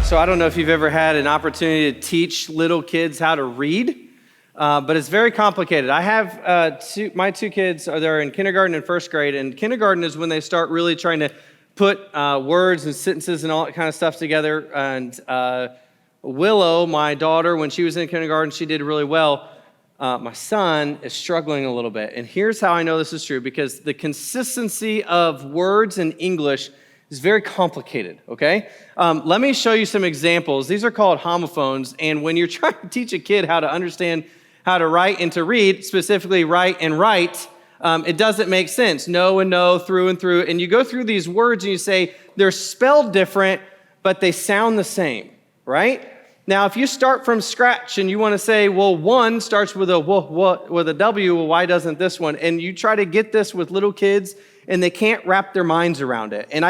So I don't know if you've ever had an opportunity to teach little kids how to read, but it's very complicated. I have my two kids, they're in kindergarten and first grade, and kindergarten is when they start really trying to put words and sentences and all that kind of stuff together. And Willow, my daughter, when she was in kindergarten, she did really well. My son is struggling a little bit. And here's how I know this is true, because the consistency of words in English is very complicated, okay? Let me show you some examples. These are called homophones, and when you're trying to teach a kid how to understand how to write and to read, specifically write and write, it doesn't make sense. No and no, through and through, and you go through these words and you say, they're spelled different, but they sound the same, right? Now, if you start from scratch and you want to say, well, one starts with a with a W, well, why doesn't this one? And you try to get this with little kids, and they can't wrap their minds around it. And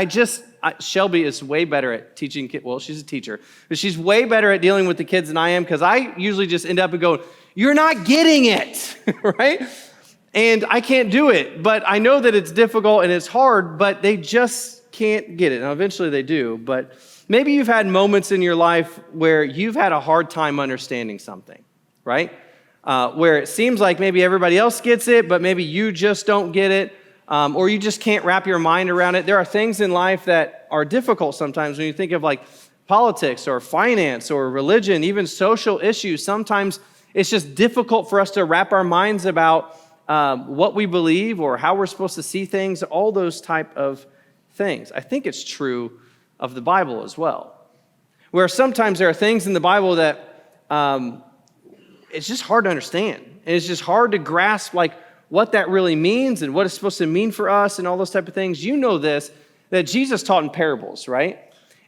Shelby is way better at teaching kids. Well, she's a teacher, but she's way better at dealing with the kids than I am, because I usually just end up and go, you're not getting it, right? And I can't do it, but I know that it's difficult and it's hard, but they just can't get it. Now, eventually they do, but maybe you've had moments in your life where you've had a hard time understanding something, right? Where it seems like maybe everybody else gets it, but maybe you just don't get it. Or you just can't wrap your mind around it. There are things in life that are difficult sometimes when you think of like politics or finance or religion, even social issues. Sometimes it's just difficult for us to wrap our minds about what we believe or how we're supposed to see things, all those type of things. I think it's true of the Bible as well, where sometimes there are things in the Bible that it's just hard to understand. And it's just hard to grasp like what that really means and what it's supposed to mean for us and all those type of things. You know this, that Jesus taught in parables, right?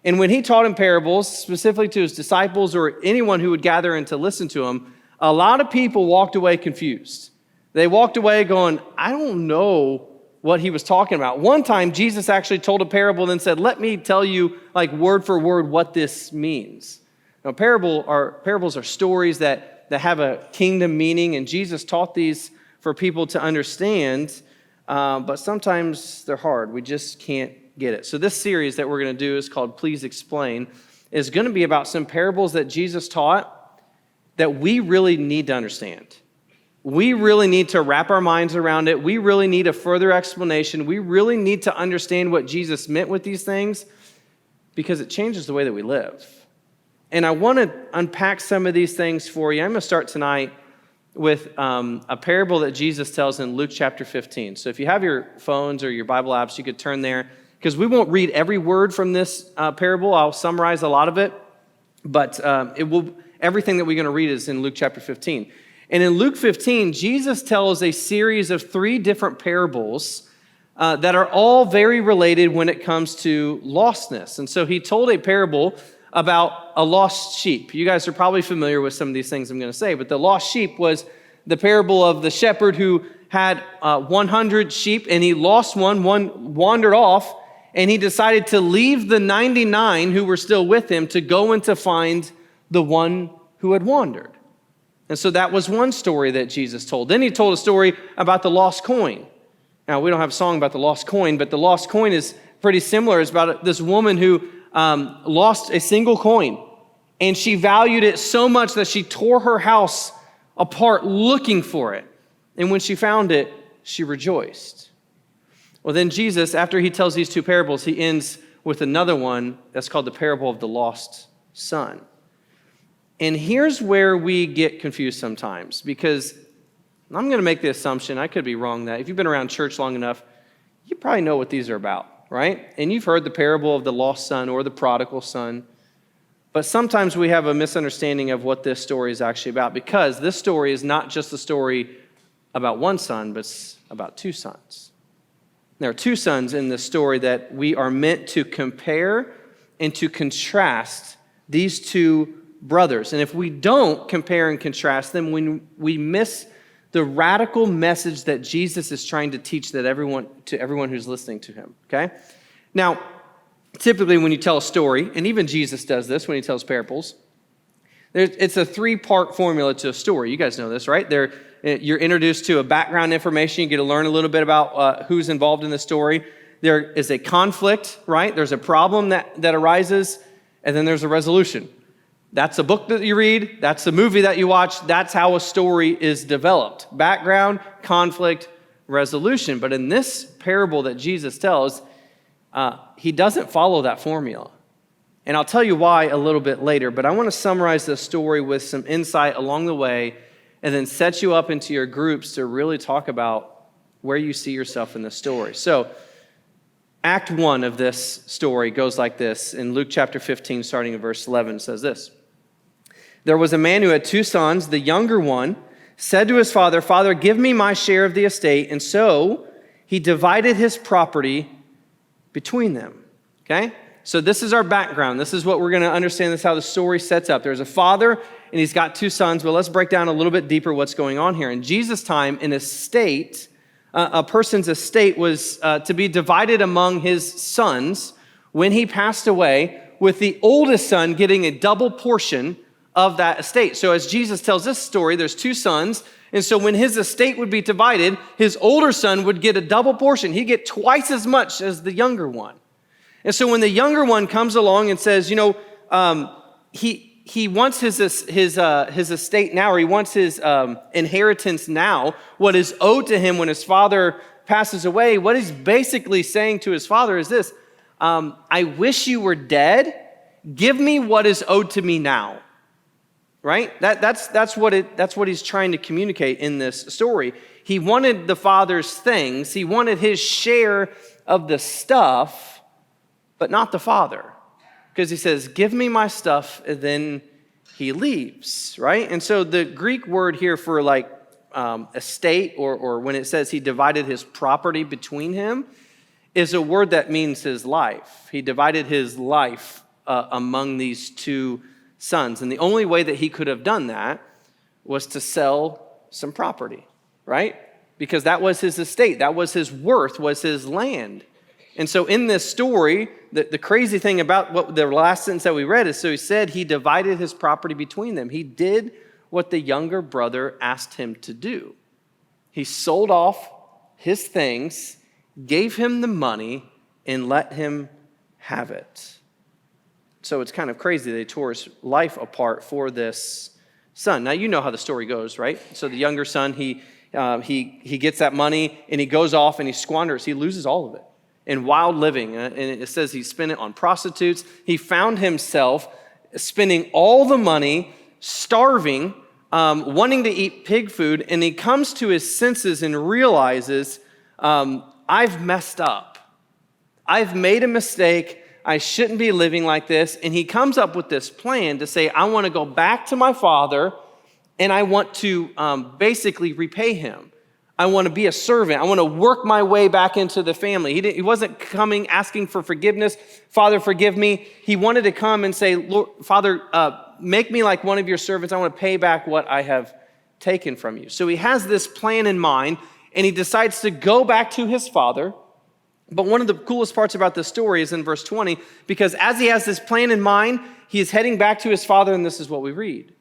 And when he taught in parables, specifically to his disciples or anyone who would gather in to listen to him, a lot of people walked away confused. They walked away going, I don't know what he was talking about. One time, Jesus actually told a parable and then said, let me tell you like word for word what this means. Now, parables are stories that have a kingdom meaning, and Jesus taught these for people to understand, but sometimes they're hard. We just can't get it. So this series that we're going to do is called Please Explain, is going to be about some parables that Jesus taught that we really need to understand. We really need to wrap our minds around it. We really need a further explanation. We really need to understand what Jesus meant with these things, because it changes the way that we live. And I want to unpack some of these things for you. I'm going to start tonight with a parable that Jesus tells in Luke chapter 15. So if you have your phones or your Bible apps, you could turn there, because we won't read every word from this parable. I'll summarize a lot of it, but everything that we're going to read is in Luke chapter 15. And in Luke 15, Jesus tells a series of 3 different parables that are all very related when it comes to lostness. And so he told a parable about a lost sheep. You guys are probably familiar with some of these things I'm going to say, but the lost sheep was the parable of the shepherd who had 100 sheep, and he lost one wandered off, and he decided to leave the 99 who were still with him to go and to find the one who had wandered. And so that was one story that Jesus told. Then he told a story about the lost coin. Now, we don't have a song about the lost coin, but the lost coin is pretty similar. It's about this woman who lost a single coin, and she valued it so much that she tore her house apart looking for it. And when she found it, she rejoiced. Well, then Jesus, after he tells these 2 parables, he ends with another one that's called the parable of the lost son. And here's where we get confused sometimes, because I'm going to make the assumption, I could be wrong, that if you've been around church long enough, you probably know what these are about, right? And you've heard the parable of the lost son or the prodigal son. But sometimes we have a misunderstanding of what this story is actually about, because this story is not just a story about one son, but it's about 2 sons. There are 2 sons in this story that we are meant to compare and to contrast these 2 brothers. And if we don't compare and contrast them, we miss the radical message that Jesus is trying to teach to everyone who's listening to him, okay? Now, typically when you tell a story, and even Jesus does this when he tells parables, it's a 3-part formula to a story. You guys know this, right? You're introduced to a background information. You get to learn a little bit about who's involved in the story. There is a conflict, right? There's a problem that arises. and then there's a resolution. That's a book that you read. That's a movie that you watch. That's how a story is developed. Background, conflict, resolution. But in this parable that Jesus tells, he doesn't follow that formula. And I'll tell you why a little bit later, but I want to summarize the story with some insight along the way and then set you up into your groups to really talk about where you see yourself in the story. So, Act 1 of this story goes like this. In Luke chapter 15, starting in verse 11, it says this. There was a man who had 2 sons. The younger one said to his father, "Father, give me my share of the estate." And so he divided his property between them. Okay? So this is our background. This is what we're going to understand. This is how the story sets up. There's a father, and he's got 2 sons. But let's break down a little bit deeper what's going on here. In Jesus' time, an estate, a person's estate was to be divided among his sons when he passed away, with the oldest son getting a double portion of that estate. So as Jesus tells this story, there's 2 sons. And so when his estate would be divided, his older son would get a double portion. He'd get twice as much as the younger one. And so when the younger one comes along and says, he wants his estate now, or he wants his inheritance now, what is owed to him when his father passes away, what he's basically saying to his father is this: I wish you were dead. Give me what is owed to me now. Right? That's what he's trying to communicate in this story. He wanted the father's things. He wanted his share of the stuff, but not the father. Because he says, give me my stuff, and then he leaves, right? And so the Greek word here for estate, or when it says he divided his property between him, is a word that means his life. He divided his life among these 2 sons. And the only way that he could have done that was to sell some property, right? Because that was his estate. That was his worth, was his land. And so in this story, the crazy thing about what the last sentence that we read is, so he said he divided his property between them. He did what the younger brother asked him to do. He sold off his things, gave him the money, and let him have it. So it's kind of crazy they tore his life apart for this son. Now, you know how the story goes, right? So the younger son, he gets that money, and he goes off and he squanders. He loses all of it in wild living. And it says he spent it on prostitutes. He found himself spending all the money, starving, wanting to eat pig food, and he comes to his senses and realizes, I've messed up. I've made a mistake. I shouldn't be living like this. And he comes up with this plan to say, I want to go back to my father, and I want to basically repay him. I want to be a servant. I want to work my way back into the family. He wasn't coming asking for forgiveness. Father, forgive me. He wanted to come and say, Lord, Father, make me like one of your servants. I want to pay back what I have taken from you. So he has this plan in mind, and he decides to go back to his father. But one of the coolest parts about this story is in verse 20, because as he has this plan in mind, he is heading back to his father, and this is what we read.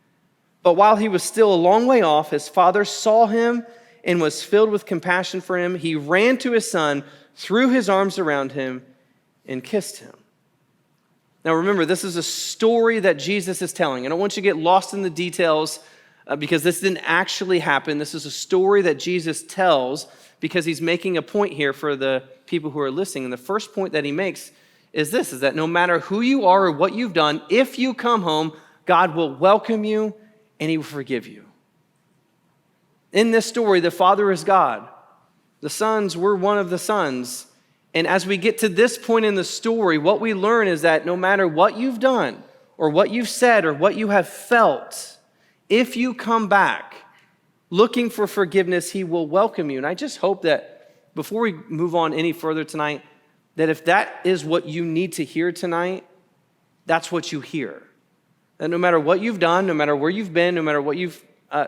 But while he was still a long way off, his father saw him and was filled with compassion for him. He ran to his son, threw his arms around him, and kissed him. Now remember, this is a story that Jesus is telling. I don't want you to get lost in the details because this didn't actually happen. This is a story that Jesus tells because he's making a point here for the people who are listening. And the first point that he makes is this, is that no matter who you are or what you've done, if you come home, God will welcome you and he will forgive you. In this story, the Father is God. The sons were one of the sons. And as we get to this point in the story, what we learn is that no matter what you've done or what you've said or what you have felt, if you come back looking for forgiveness, he will welcome you. And I just hope that before we move on any further tonight, that if that is what you need to hear tonight, that's what you hear. That no matter what you've done, no matter where you've been, no matter what you've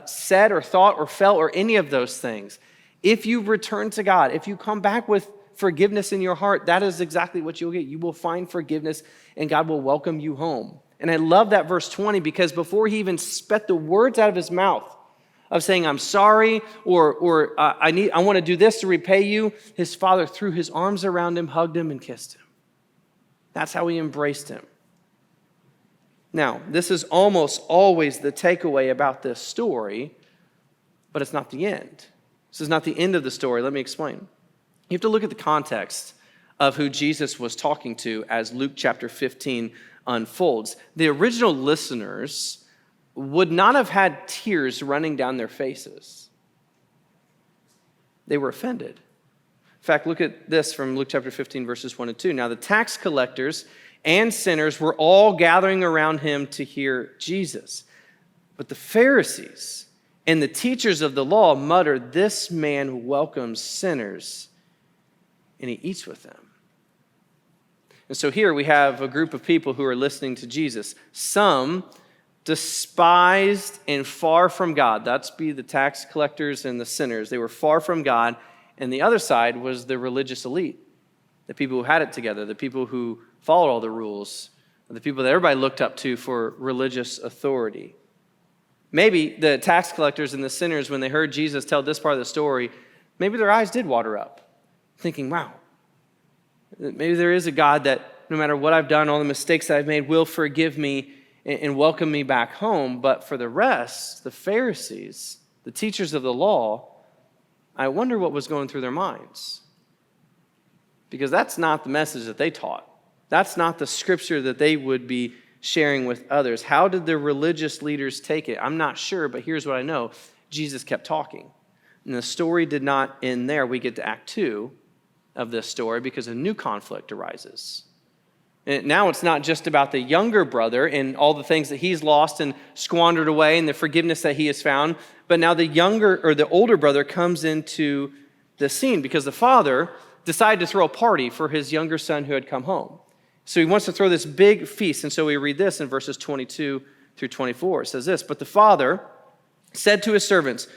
said or thought or felt or any of those things, if you return to God, if you come back with forgiveness in your heart, that is exactly what you'll get. You will find forgiveness and God will welcome you home. And I love that verse 20 because before he even spat the words out of his mouth of saying, I'm sorry, or I want to do this to repay you, his father threw his arms around him, hugged him, and kissed him. That's how he embraced him. Now, this is almost always the takeaway about this story, but it's not the end. This is not the end of the story. Let me explain. You have to look at the context of who Jesus was talking to as Luke chapter 15 unfolds. The original listeners would not have had tears running down their faces. They were offended. In fact, look at this from Luke chapter 15, verses 1 and 2. Now, the tax collectors and sinners were all gathering around him to hear Jesus. But the Pharisees and the teachers of the law muttered, "This man welcomes sinners, and he eats with them." And so here we have a group of people who are listening to Jesus. Some despised and far from God. That's be the tax collectors and the sinners. They were far from God. And the other side was the religious elite, the people who had it together, the people who followed all the rules, the people that everybody looked up to for religious authority. Maybe the tax collectors and the sinners, when they heard Jesus tell this part of the story, maybe their eyes did water up, thinking, wow, maybe there is a God that no matter what I've done, all the mistakes that I've made, will forgive me and welcome me back home. But for the rest, the Pharisees, the teachers of the law, I wonder what was going through their minds. Because that's not the message that they taught. That's not the scripture that they would be sharing with others. How did the religious leaders take it? I'm not sure, but here's what I know. Jesus kept talking. And the story did not end there. We get to Act 2 of this story because a new conflict arises. And now it's not just about the younger brother and all the things that he's lost and squandered away and the forgiveness that he has found, but now the older brother comes into the scene because the father decided to throw a party for his younger son who had come home. So he wants to throw this big feast. And so we read this in verses 22 through 24. It says this, "But the father said to his servants,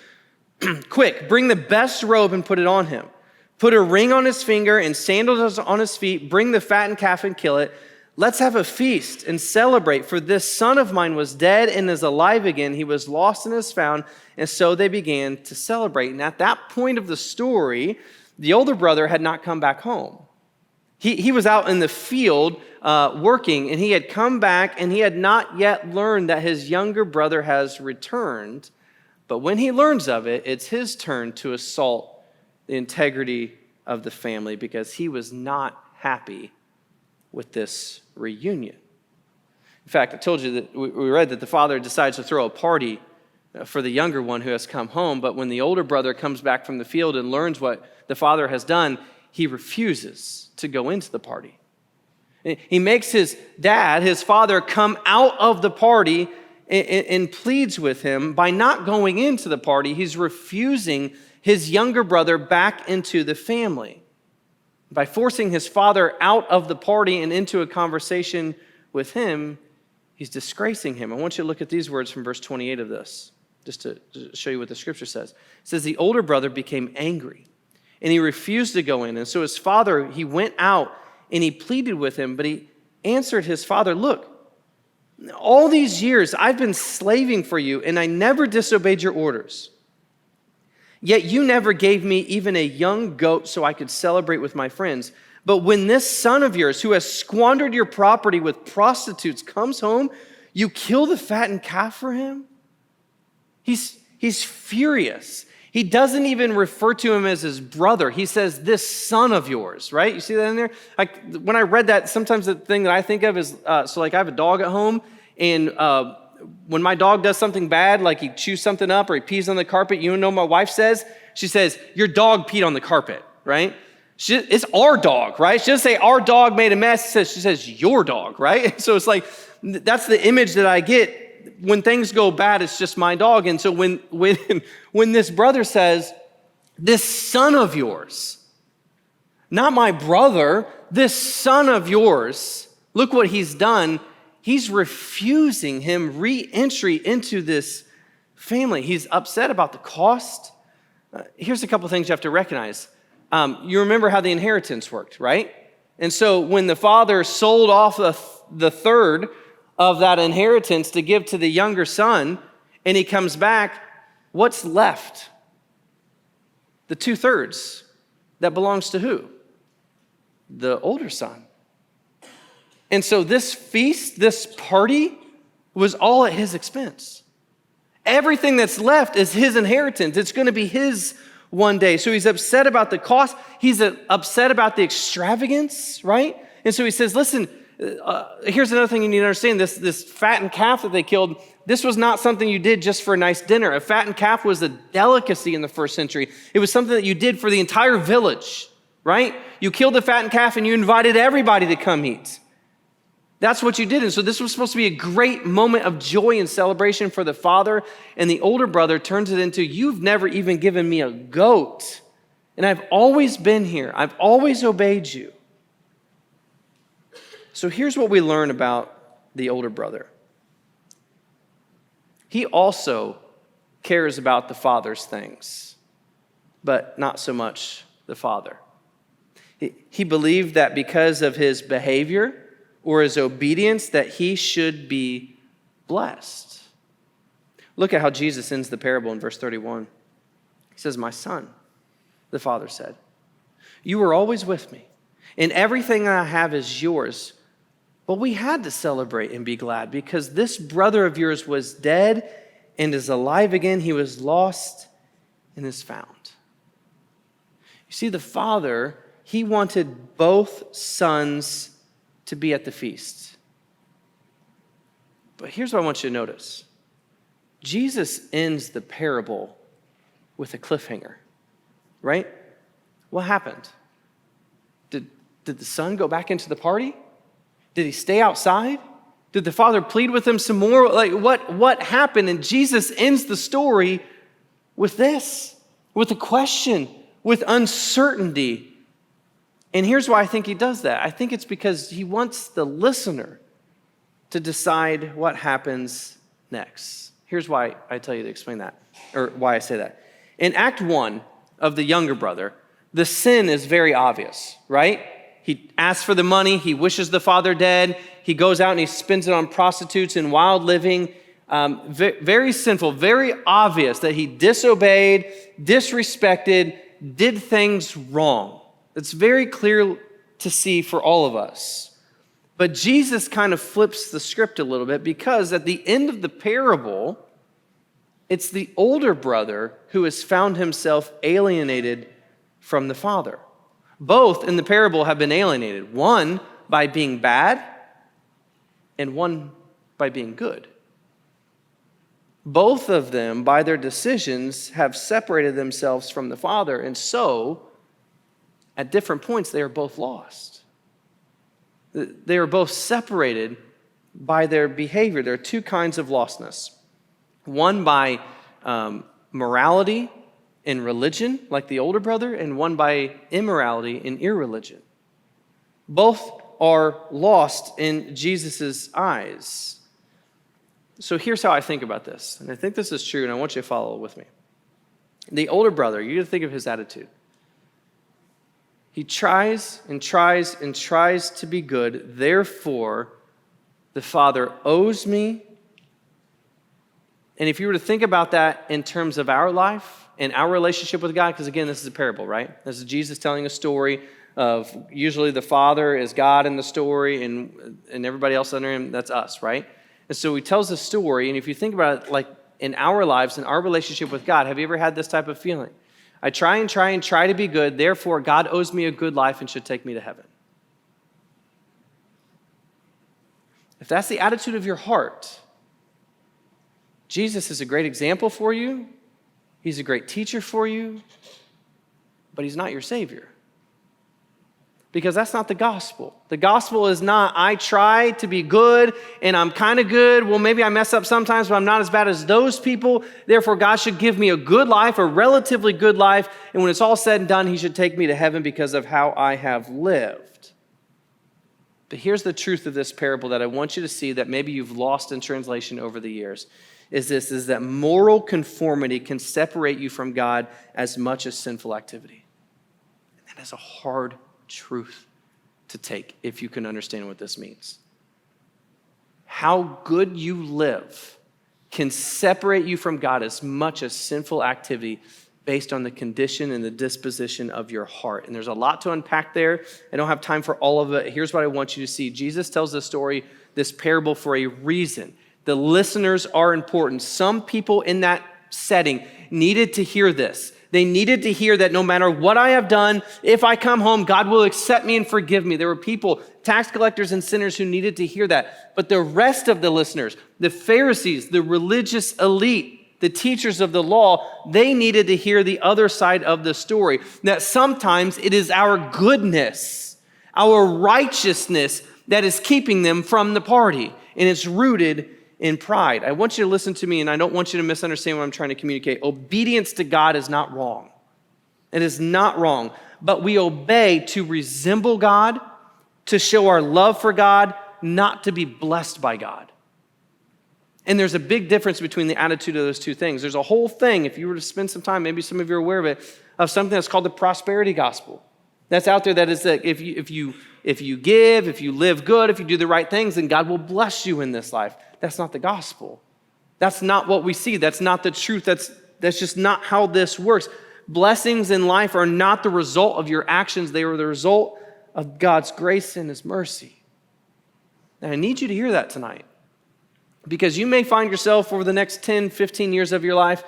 'Quick, bring the best robe and put it on him. Put a ring on his finger and sandals on his feet. Bring the fattened calf and kill it. Let's have a feast and celebrate, for this son of mine was dead and is alive again. He was lost and is found.' And so they began to celebrate." And at that point of the story, the older brother had not come back home. He was out in the field working, and he had come back, and he had not yet learned that his younger brother has returned. But when he learns of it, it's his turn to assault the integrity of the family because he was not happy with this reunion. In fact, I told you that we read that the father decides to throw a party for the younger one who has come home, but when the older brother comes back from the field and learns what the father has done, he refuses to go into the party. He makes his dad, his father, come out of the party and pleads with him. By not going into the party, he's refusing his younger brother back into the family. By forcing his father out of the party and into a conversation with him, he's disgracing him. I want you to look at these words from verse 28 of this, just to show you what the scripture says. It says, "The older brother became angry, and he refused to go in. And so his father, he went out, and he pleaded with him, but he answered his father, 'Look, all these years I've been slaving for you, and I never disobeyed your orders. Yet you never gave me even a young goat so I could celebrate with my friends. But when this son of yours, who has squandered your property with prostitutes, comes home, you kill the fattened calf for him?'" He's furious. He doesn't even refer to him as his brother. He says, "This son of yours," right? You see that in there? Like when I read that, sometimes the thing that I think of is, I have a dog at home, and when my dog does something bad, like he chews something up or he pees on the carpet, you know what my wife says? She says, "Your dog peed on the carpet," right? It's our dog, right? She doesn't say our dog made a mess. She says your dog, right? So it's like, that's the image that I get. When things go bad, it's just my dog. And so when this brother says, "This son of yours," not my brother, this son of yours, look what he's done. He's refusing him re-entry into this family. He's upset about the cost. Here's a couple things you have to recognize. You remember how the inheritance worked, right? And so when the father sold off the third of that inheritance to give to the younger son, and he comes back, what's left? The 2/3 that belongs to who? The older son. And so this feast, this party, was all at his expense. Everything that's left is his inheritance. It's going to be his one day. So he's upset about the cost. He's upset about the extravagance, right? And so he says, listen, here's another thing you need to understand. This fattened calf that they killed, this was not something you did just for a nice dinner. A fattened calf was a delicacy in the first century. It was something that you did for the entire village, right? You killed a fattened calf and you invited everybody to come eat. That's what you did. And so this was supposed to be a great moment of joy and celebration for the father. And the older brother turns it into, you've never even given me a goat. And I've always been here. I've always obeyed you. So here's what we learn about the older brother. He also cares about the father's things, but not so much the father. He believed that because of his behavior or his obedience that he should be blessed. Look at how Jesus ends the parable in verse 31. He says, my son, the father said, you were always with me, and everything I have is yours. But we had to celebrate and be glad because this brother of yours was dead and is alive again. He was lost and is found. You see, the father, he wanted both sons to be at the feast. But here's what I want you to notice. Jesus ends the parable with a cliffhanger, right? What happened? Did the son go back into the party? Did he stay outside? Did the father plead with him some more? Like what happened? And Jesus ends the story with this, with a question, with uncertainty. And here's why I think he does that. I think it's because he wants the listener to decide what happens next. Here's why I tell you to explain that, or why I say that. In Act 1 of the younger brother, the sin is very obvious, right? He asks for the money. He wishes the father dead. He goes out and he spends it on prostitutes and wild living. Very sinful, very obvious that he disobeyed, disrespected, did things wrong. It's very clear to see for all of us. But Jesus kind of flips the script a little bit because at the end of the parable, it's the older brother who has found himself alienated from the father. Both in the parable have been alienated, one by being bad and one by being good. Both of them, by their decisions, have separated themselves from the father, and so at different points, they are both lost. They are both separated by their behavior. There are two kinds of lostness. One by morality and religion, like the older brother, and one by immorality and irreligion. Both are lost in Jesus' eyes. So here's how I think about this, and I think this is true, and I want you to follow with me. The older brother, you got to think of his attitude. He tries and tries and tries to be good. Therefore, the father owes me. And if you were to think about that in terms of our life and our relationship with God, because again, this is a parable, right? This is Jesus telling a story of usually the father is God in the story and everybody else under him, that's us, right? And so he tells the story, and if you think about it like in our lives, in our relationship with God, have you ever had this type of feeling? I try and try and try to be good, therefore God owes me a good life and should take me to heaven. If that's the attitude of your heart, Jesus is a great example for you. He's a great teacher for you, but he's not your Savior. Because that's not the gospel. The gospel is not, I try to be good and I'm kind of good. Well, maybe I mess up sometimes, but I'm not as bad as those people. Therefore, God should give me a good life, a relatively good life. And when it's all said and done, he should take me to heaven because of how I have lived. But here's the truth of this parable that I want you to see that maybe you've lost in translation over the years. Is that moral conformity can separate you from God as much as sinful activity. And that is a hard truth to take if you can understand what this means. How good you live can separate you from God as much as sinful activity based on the condition and the disposition of your heart. And there's a lot to unpack there. I don't have time for all of it. Here's what I want you to see. Jesus tells this story, this parable for a reason. The listeners are important. Some people in that setting needed to hear this. They needed to hear that no matter what I have done, if I come home, God will accept me and forgive me. There were people, tax collectors and sinners, who needed to hear that. But the rest of the listeners, the Pharisees, the religious elite, the teachers of the law, they needed to hear the other side of the story. That sometimes it is our goodness, our righteousness that is keeping them from the party. And it's rooted in pride. I want you to listen to me, and I don't want you to misunderstand what I'm trying to communicate. Obedience to God is not wrong. It is not wrong. But we obey to resemble God, to show our love for God, not to be blessed by God. And there's a big difference between the attitude of those two things. There's a whole thing, if you were to spend some time, maybe some of you are aware of it, of something that's called the prosperity gospel. That's out there, that is that if you give, if you live good, if you do the right things, then God will bless you in this life. That's not the gospel. That's not what we see. That's not the truth. That's just not how this works. Blessings in life are not the result of your actions. They are the result of God's grace and His mercy. And I need you to hear that tonight, because you may find yourself over the next 10, 15 years of your life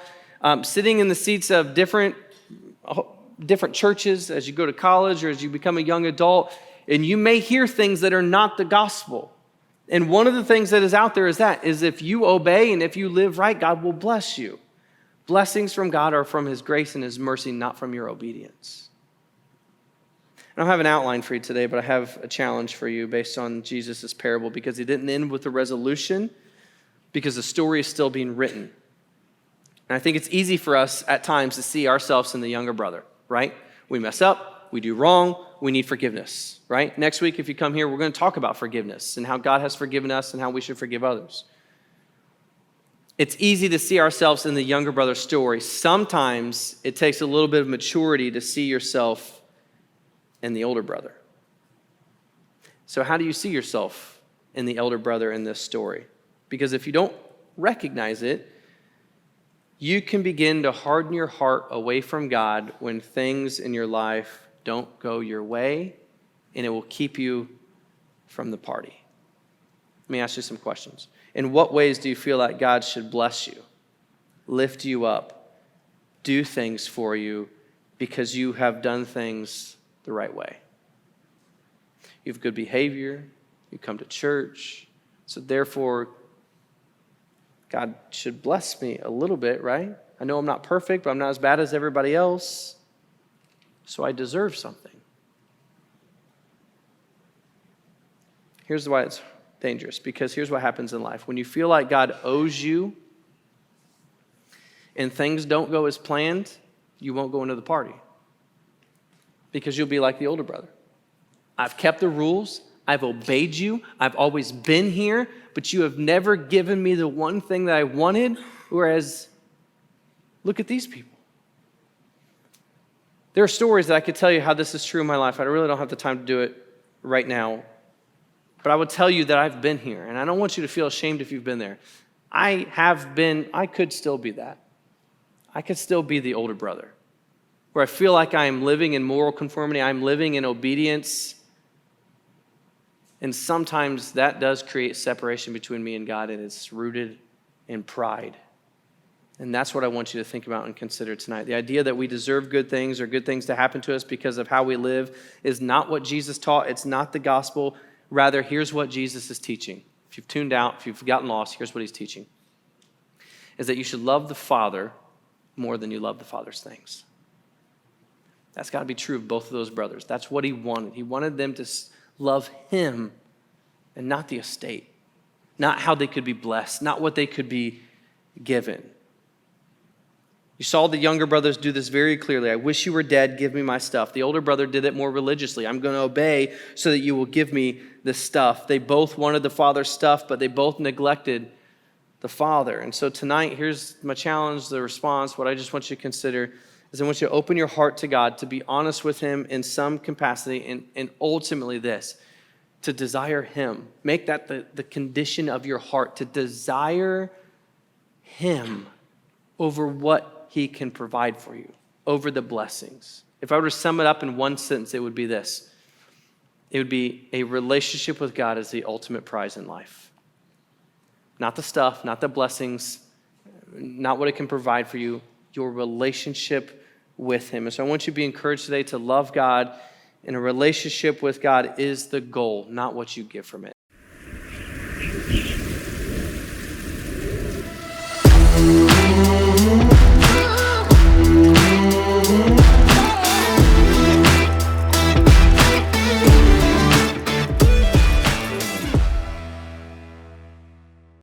sitting in the seats of different churches as you go to college or as you become a young adult, and you may hear things that are not the gospel. And one of the things that is out there is if you obey and if you live right, God will bless you. Blessings from God are from His grace and His mercy, not from your obedience. I don't have an outline for you today, but I have a challenge for you based on Jesus' parable, because He didn't end with a resolution, because the story is still being written. And I think it's easy for us at times to see ourselves in the younger brother, right? We mess up. We do wrong, we need forgiveness, right? Next week, if you come here, we're going to talk about forgiveness and how God has forgiven us and how we should forgive others. It's easy to see ourselves in the younger brother story. Sometimes it takes a little bit of maturity to see yourself in the older brother. So how do you see yourself in the elder brother in this story? Because if you don't recognize it, you can begin to harden your heart away from God when things in your life don't go your way, and it will keep you from the party. Let me ask you some questions. In what ways do you feel like God should bless you, lift you up, do things for you because you have done things the right way? You have good behavior, you come to church, so therefore God should bless me a little bit, right? I know I'm not perfect, but I'm not as bad as everybody else, so I deserve something. Here's why it's dangerous, because here's what happens in life. When you feel like God owes you and things don't go as planned, you won't go into the party, because you'll be like the older brother. I've kept the rules. I've obeyed you. I've always been here, but you have never given me the one thing that I wanted, whereas look at these people. There are stories that I could tell you how this is true in my life. I really don't have the time to do it right now, but I would tell you that I've been here, and I don't want you to feel ashamed if you've been there. I could still be that. I could still be the older brother, where I feel like I am living in moral conformity, I'm living in obedience. And sometimes that does create separation between me and God, and it's rooted in pride. And that's what I want you to think about and consider tonight. The idea that we deserve good things or good things to happen to us because of how we live is not what Jesus taught. It's not the gospel. Rather, here's what Jesus is teaching. If you've tuned out, if you've gotten lost, here's what He's teaching. Is that you should love the Father more than you love the Father's things. That's got to be true of both of those brothers. That's what He wanted. He wanted them to love Him and not the estate, not how they could be blessed, not what they could be given. You saw the younger brothers do this very clearly. I wish you were dead, give me my stuff. The older brother did it more religiously. I'm going to obey so that you will give me the stuff. They both wanted the Father's stuff, but they both neglected the Father. And so tonight, here's my challenge, the response. What I just want you to consider is I want you to open your heart to God, to be honest with Him in some capacity, and ultimately this, to desire Him. Make that the condition of your heart, to desire Him over what He can provide for you, over the blessings. If I were to sum it up in one sentence, it would be this. It would be a relationship with God is the ultimate prize in life. Not the stuff, not the blessings, not what it can provide for you, your relationship with him. And so I want you to be encouraged today to love God, and a relationship with God is the goal, not what you get from it.